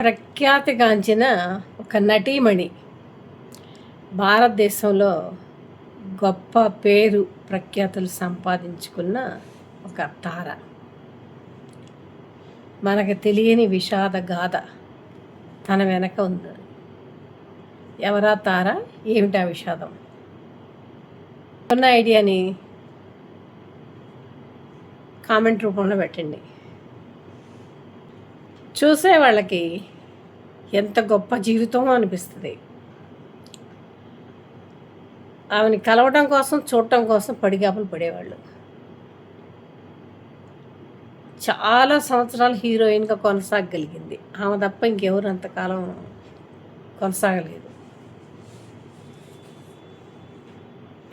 ప్రఖ్యాతిగాంచిన ఒక నటీమణి, భారతదేశంలో గొప్ప పేరు ప్రఖ్యాతులు సంపాదించుకున్న ఒక తార. మనకు తెలియని విషాద గాథ తన వెనక ఉంది. ఎవరా తార, ఏమిటా విషాదం? ఉన్న ఐడియాని కామెంట్ రూపంలో పెట్టండి. చూసే వాళ్ళకి ఎంత గొప్ప జీవితం అనిపిస్తుంది. ఆమెని కలవడం కోసం, చూడటం కోసం పడిగాపులు పడేవాళ్ళు. చాలా సంవత్సరాలు హీరోయిన్గా కొనసాగగలిగింది ఆమె తప్ప ఇంకెవరు అంతకాలం కొనసాగలేదు.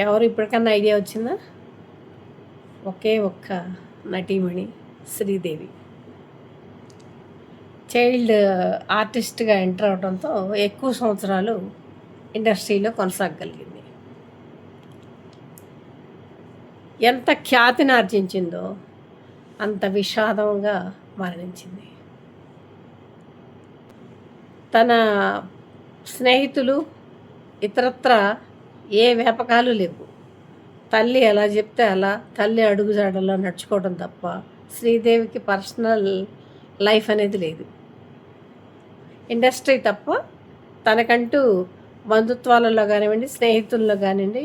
ఎవరు ఇప్పటికన్నా ఐడియా వచ్చిందా? ఒకే ఒక్క నటీమణి, శ్రీదేవి. చైల్డ్ ఆర్టిస్ట్గా ఎంటర్ అవడంతో ఎక్కువ సంవత్సరాలు ఇండస్ట్రీలో కొనసాగగలిగింది. ఎంత ఖ్యాతిని ఆర్జించిందో అంత విషాదంగా మరణించింది. తన స్నేహితులు ఇతరత్ర ఏ వ్యాపకాలు లేవు. తల్లి ఎలా చెప్తే అలా, తల్లి అడుగుజాడల్లో నడుచుకోవడం తప్ప శ్రీదేవికి పర్సనల్ లైఫ్ అనేది లేదు. ఇండస్ట్రీ తప్ప తనకంటూ బంధుత్వాలలో కానివ్వండి, స్నేహితుల్లో కానివ్వండి,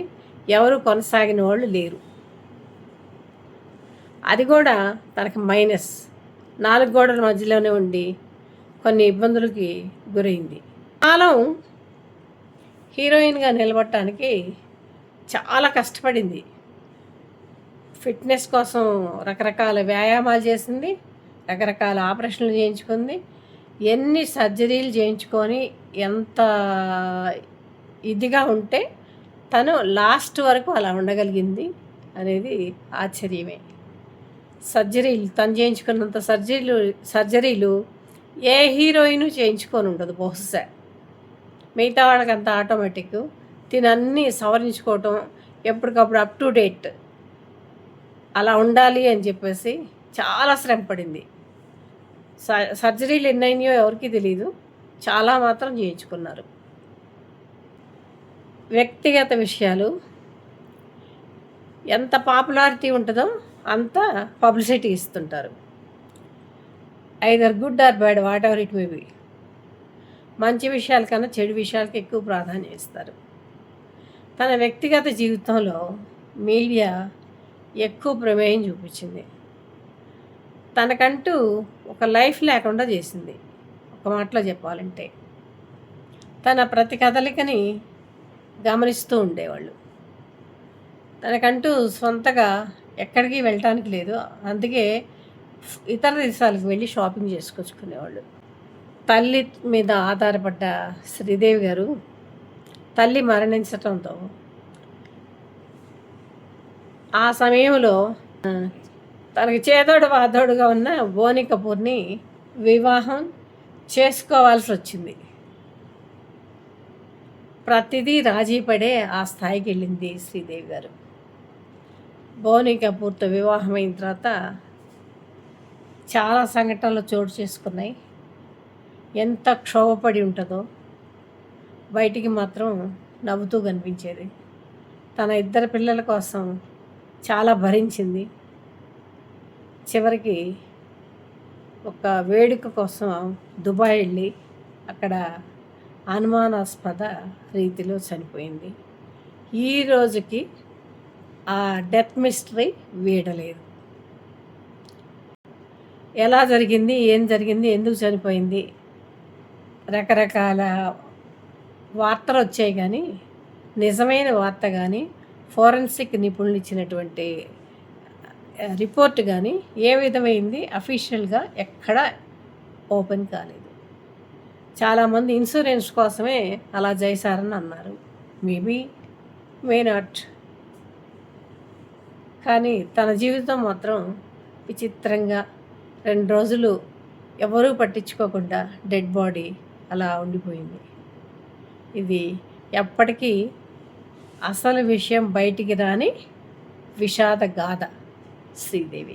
ఎవరు కొనసాగిన వాళ్ళు లేరు. అది కూడా తనకి మైనస్. 4 గోడల మధ్యలోనే ఉండి కొన్ని ఇబ్బందులకి గురైంది. కాలం హీరోయిన్గా నిలబడటానికి చాలా కష్టపడింది. ఫిట్నెస్ కోసం రకరకాల వ్యాయామాలు చేసింది, రకరకాల ఆపరేషన్లు చేయించుకుంది, ఎన్ని సర్జరీలు చేయించుకొని ఎంత ఇదిగా ఉంటే తను లాస్ట్ వరకు అలా ఉండగలిగింది అనేది ఆశ్చర్యమే. తను చేయించుకున్నంత సర్జరీలు ఏ హీరోయిన్ చేయించుకొని ఉండదు బహుశా. మిగతా వాళ్ళకి అంత ఆటోమేటిక్. తినన్నీ సవరించుకోవటం, ఎప్పటికప్పుడు అప్ టు డేట్ అలా ఉండాలి అని చెప్పేసి చాలా శ్రమ పడింది. సర్జరీలు ఎన్నైనాయో ఎవరికీ తెలియదు, చాలా మాత్రం చేయించుకున్నారు. వ్యక్తిగత విషయాలు ఎంత పాపులారిటీ ఉంటుందో అంత పబ్లిసిటీ ఇస్తుంటారు. Either good or bad, what ever it may be. మంచి విషయాల కన్నా చెడు విషయాలకి ఎక్కువ ప్రాధాన్యం ఇస్తారు. తన వ్యక్తిగత జీవితంలో మీడియా ఎక్కువ ప్రమేయం చూపించింది. తనకంటూ ఒక లైఫ్ లేకుండా చేసింది. ఒక మాటలో చెప్పాలంటే తన ప్రతి కదలికని గమనిస్తూ ఉండేవాళ్ళు. తనకంటూ సొంతగా ఎక్కడికి వెళ్ళటానికి లేదు, అందుకే ఇతర దేశాలకు వెళ్ళి షాపింగ్ చేసుకొచ్చుకునేవాళ్ళు. తల్లి మీద ఆధారపడ్డ శ్రీదేవి గారు తల్లి మరణించటంతో ఆ సమయంలో తనకి చేదోడు వాదోడుగా ఉన్న బోని కపూర్ని వివాహం చేసుకోవాల్సి వచ్చింది. ప్రతిదీ రాజీ పడే ఆ స్థాయికి వెళ్ళింది శ్రీదేవి గారు. బోని కపూర్తో వివాహం అయిన తర్వాత చాలా సంఘటనలు చోటు చేసుకున్నాయి. ఎంత క్షోభపడి ఉంటుందో బయటికి మాత్రం నవ్వుతూ కనిపించేది. తన 2 పిల్లల కోసం చాలా భరించింది. చివరికి ఒక వేడుక కోసం దుబాయ్ వెళ్ళి అక్కడ అనుమానాస్పద రీతిలో చనిపోయింది. ఈ రోజుకి ఆ డెత్ మిస్టరీ వీడలేదు. ఎలా జరిగింది, ఏం జరిగింది, ఎందుకు చనిపోయింది, రకరకాల వార్తలు వచ్చాయి, కానీ నిజమైన వార్త కానీ ఫోరెన్సిక్ నిపుణులు ఇచ్చినటువంటి రిపోర్ట్ కానీ ఏ విధమైంది అఫీషియల్గా ఎక్కడ ఓపెన్ కాలేదు. చాలామంది ఇన్సూరెన్స్ కోసమే అలా చేశారని అన్నారు. Maybe, may not. కానీ తన జీవితం మాత్రం విచిత్రంగా 2 రోజులు ఎవరూ పట్టించుకోకుండా డెడ్ బాడీ అలా ఉండిపోయింది. ఇది ఎప్పటికీ అసలు విషయం బయటికి రాని విషాద గాథ శ్రీదేవి.